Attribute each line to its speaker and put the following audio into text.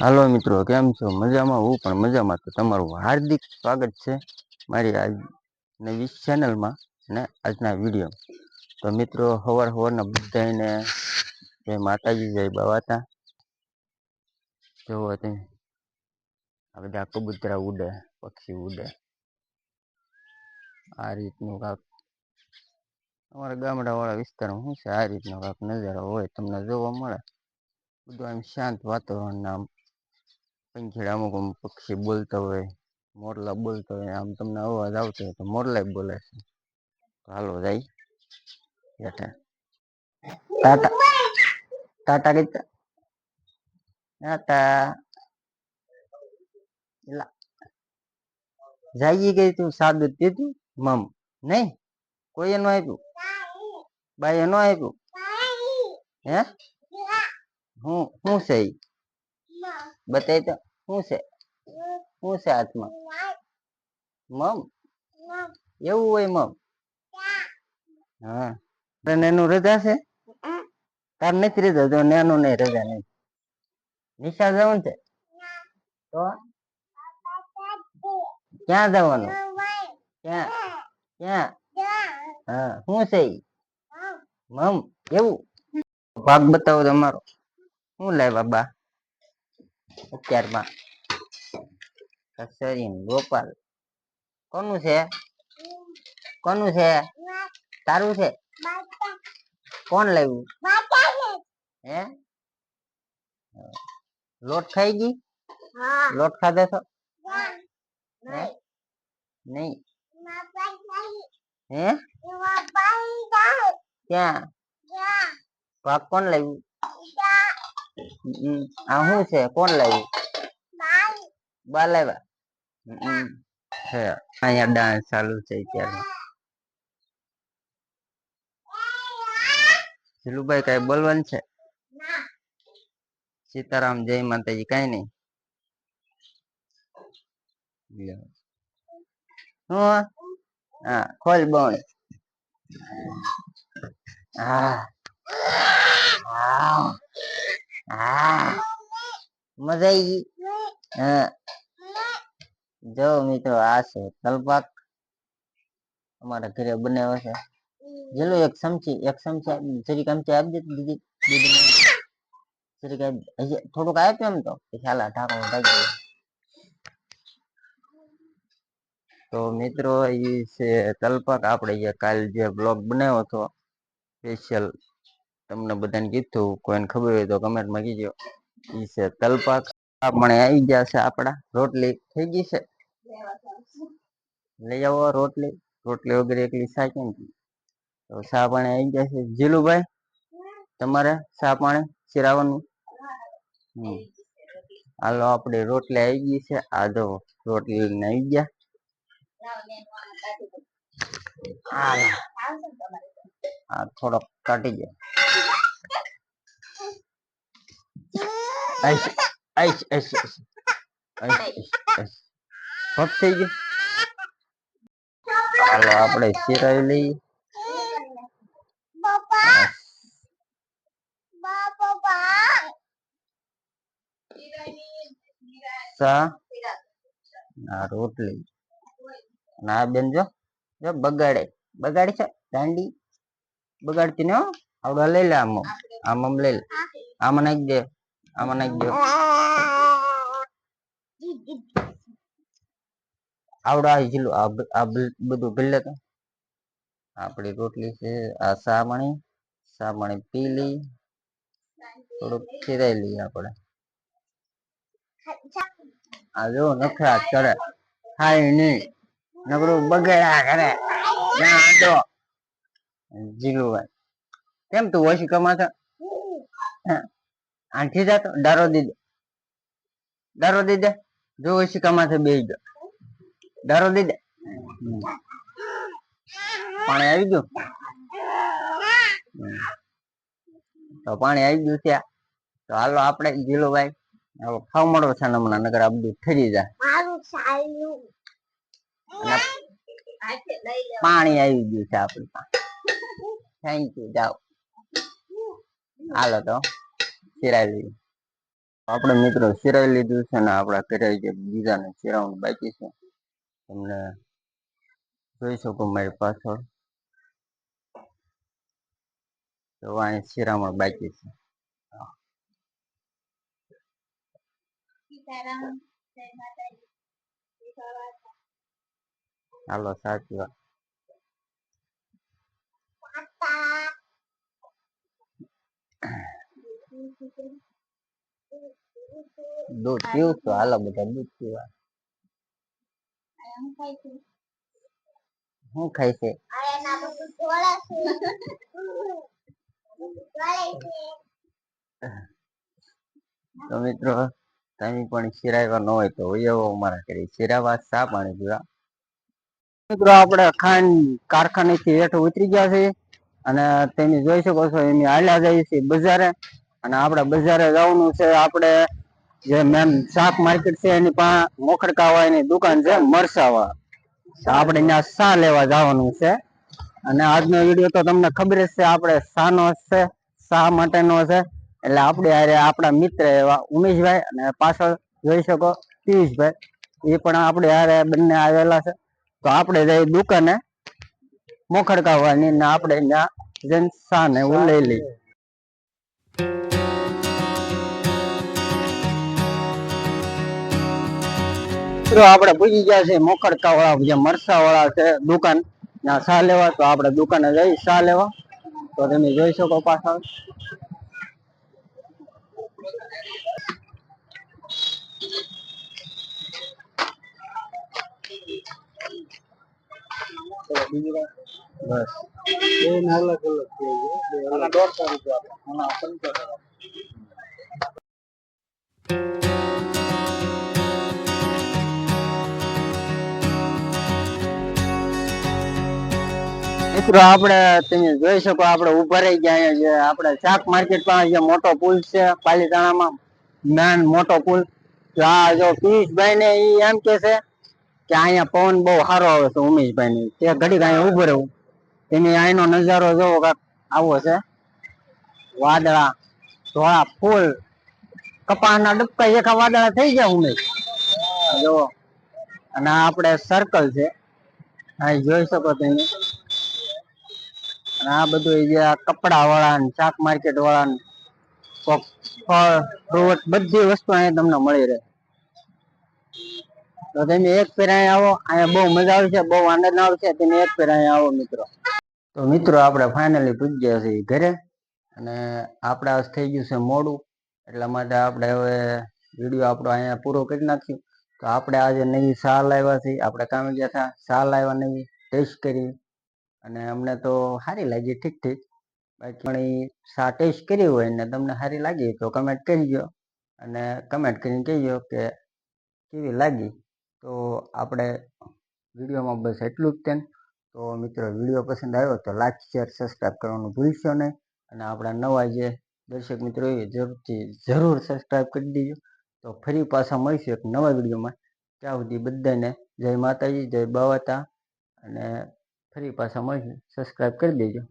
Speaker 1: હાલો મિત્રો, કેમ છો? મજામાં? હું પણ મજામાં. તો તમારું હાર્દિક સ્વાગત છે મારી આજ નવી ચેનલમાં ને આજના વિડીયો. તો મિત્રો, હવારના બધાને જય માતાજી, જય બાવાતા. જોવો તમે આ બધા કબૂતરા ઉડે, પક્ષી ઉડે, આ રીતનું કાક અમારા ગામડા વાળા વિસ્તારમાં શું છે, આ રીતનો કાક નજારો હોય તમને જોવા મળે. બધું આમ શાંત વાતાવરણ, આમ પંખીડા અમુક અમુક પક્ષી બોલતા હોય, મોરલા બોલતા હોય, આમ તમને અવાજ આવતો હોય તો મોરલા બોલે છે. હાલો જાય બેઠા ટાટા ટાટા કીધા ટાટા જાગી ગઈ તું? સાદું દીધું મમ નહીં, કોઈએ ન આપ્યું, બાઈએ ન આપ્યું હે? હું છે ઈ બતાય તો. શું છે? શું છે હાથમાં? મમ એવું હોય મમ? હા, તને એનું રજા છે? તાર નથી રજા? તો નેનું નહીં, રજા નહીં. નિશા જવાનું છે તો ક્યાં જવાનું? ક્યાં ક્યાં? હા, શું છે ઈ? મમ એવું? ભાગ બતાવો તમારો. શું લાવ્યા બા અત્યારમાં? કસરી ગોપાલ કોનું છે? કોનું છે? તારું છે? કોણ લાવ્યું? હે? લોટ ખાઈ ગઈ? લોટ ખાધો તો નહીં? હે? ક્યાં? ભાગ કોણ લાવ્યું? આ શું છે? કોણ લાવ્યું? બા લાવ્યા. છે અહીંયા ડાન્સ ચાલુ છે અત્યારે. જીલુભાઈ કઈ બોલવાનું છે? સીતારામ, જય માતાજી. કઈ નહીં. હું હા, ખોલ બોલ. હા હા હા, મજા આવી ગઈ. હા, જો મિત્રો, આ છે તલપાક અમારા ઘરે બનાવ્યો છે. જેલો એક ચમચી જરીક ચમચી આપજે દીદી. જરીક થોડુંક આપ્યું એમ તો ખ્યાલ ઢાંકણું ઢાંકી. તો મિત્રો, એ છે તલપાક. આપણે જે કાલ જે બ્લોગ બનાવ્યો હતો સ્પેશિયલ, તમને બધાને કીધું, કોઈને ખબર હોય તો કમેન્ટમાં કીજો. ઈ છે તલપાક. આપણે આવી ગયા છે. આપડા રોટલી થઈ ગઈ છે. લઈ આવો રોટલી. રોટલી વગેરે એકલી શાક નથી. તો ચા પાણી આવી ગયા છે. જીલુભાઈ, તમારે ચા પાણી શીરાવાનું? હાલો, આપડે રોટલી આવી ગઈ છે. આ જો રોટલી લઈને આવી ગયા. હા, થોડોક કાટી દે. થઈ ગયું. હાલો, આપણે શીરાવી લઈએ. ચા ના રોટલી ના બેન, જો બગાડે બગાડી છે. દાંડી બગાડતી ને આવડા લઈ લે. આમ લઈ લે. આમાં નાખી દે. આમાં નાખી દે. આવડા આ બધું ભરી લેતો. આપડી રોટલી છે. આ સામાણી પી લઈ. થોડુંક ખીરાઈ લઈએ આપણે. આ જો નખરા કરે. ખાય નઈ, નકરું બગડ્યા કરે. જીલુભાઈ, કેમ તું ઓશિકામાં છે? આંખી જાતો ડારો દીધો. ડારો દીધે. જો ઓશિકામાં બેસી ગયો. ડારો દીધે. પાણી આવી ગયું. તો પાણી આવી ગયું ત્યાં. તો હાલો, આપણે જીલુભાઈ ખાવ મળો છે. હમણાં નગર આ બધું ઠરી જાય. પાણી આવી ગયું છે આપડે. Thank you. જાઓ, હાલો તો શીરાવી લઈએ. આપણે મિત્રો સિરાઈ લીધું છે ને આપણા ઘરે જે બીજાને સિરાવાનું બાકી છે તમને જોઈ શકો મારી પાછળ તો અહીં શિરામણ બાકી છે. હાલો સાચી વાત. દૂધ પીવું છું, હાલો બધા દૂધ પીવા. શું ખાય છે? તો મિત્રો તમે પણ શિરાવા ન હોય તો અમારા કરી શિરાવા ચા પાણી પીવા. મિત્રો આપણે ખાંડ કારખાને થી હેઠ ઉતરી ગયા છે અને તમે જોઈ શકો છો એમ હાલ્યા જાય છે બજારે. અને આપણે બજારે જવાનું છે. આપણે જે મેન શાક માર્કેટ છે એની પાસે મોખડકા ની દુકાન છે મરસાવા. આપણે ત્યાં શા લેવા જવાનું છે અને આજનો વિડીયો તો તમને ખબર જ છે આપણે શા નો છે, શા માટેનો છે. એટલે આપણે આપણા મિત્ર એવા ઉમેશભાઈ અને પાછળ જોઈ શકો પિયુષભાઈ એ પણ આપણે હારે બંને આવેલા છે. તો આપણે જઈ દુકાને મોખડકાવાની ને આપણે ત્યાં જઈને શા ને એવું લઈ લઈ. આપણે પૂછી ગયા છે મોખડકા વાળા જે મરસા વાળા છે દુકાન ત્યાં શા લેવા. તો આપણે દુકાને જઈ શા લેવા. તો તમે જોઈ શકો પાછળ બસ એ અલગ અલગ ₹150 મિત્રો આપણે તમે જોઈ શકો આપણે ઉભા રહી ગયા અહીંયા જે આપણે શાક માર્કેટ પાસે જે મોટો પુલ છે પાલીતાણામાં મેન મોટો પુલ. આ જો પિયુષભાઈ ને ઈ એમ કે છે કે અહીંયા પવન બહુ સારો આવે છે ઉમેશભાઈ ને તે ઘડીક અહીંયા ઉભો રહેવું. તેની અહીંનો નજારો જોવો કાંક આવો છે. વાદળા ધોળા ફૂલ કપાસના ડબકા એકા વાદળા થઈ ગયા ઉમેશ જો. અને આપણે સર્કલ છે અહીં જોઈ શકો તમે. અને આ બધું જે કપડા વાળા શાક માર્કેટ વાળા ફળ ફ્રૂટ બધી વસ્તુ અહીંયા તમને મળી રહે. તો તમે એક ફેર અહીંયા આવો, અહીંયા બહુ મજા આવશે, બહુ આનંદ આવશે. તમે એક ફેર અહીંયા આવો મિત્રો. તો મિત્રો આપણે ફાઇનલી પૂજી ગયા છીએ ઘરે અને આપણે આજ થઈ ગયું છે મોડું. એટલા માટે આપણે હવે વિડીયો આપણો અહીંયા પૂરો કરી નાખ્યું. તો આપણે આજે નવી શા લાવ્યા છીએ. આપણે કામે ગયા હતા શા લાવ્યા નવી ટેસ્ટ કરી અને અમને તો સારી લાગી ઠીક ઠીક. બાકી પણ શા ટેસ્ટ કરી હોય ને તમને સારી લાગી તો કમેન્ટ કરજો અને કમેન્ટ કરીને કહેજો કે કેવી લાગી. તો આપણે વિડીયોમાં બસ એટલું જ તેમ. તો મિત્રો વિડીયો પસંદ આવ્યો તો લાઈક શેર સબસ્ક્રાઈબ કરવાનું ભૂલશો નહીં. અને આપણા નવા જે દર્શક મિત્રો એ જરૂર સબસ્ક્રાઈબ કરી દેજો. તો ફરી પાછા મળીશું એક નવા વિડીયોમાં. ત્યાં સુધી બધાને જય માતાજી, જય બાવાતા અને ફરી પાછા મળીશું. સબસ્ક્રાઈબ કરી દેજો.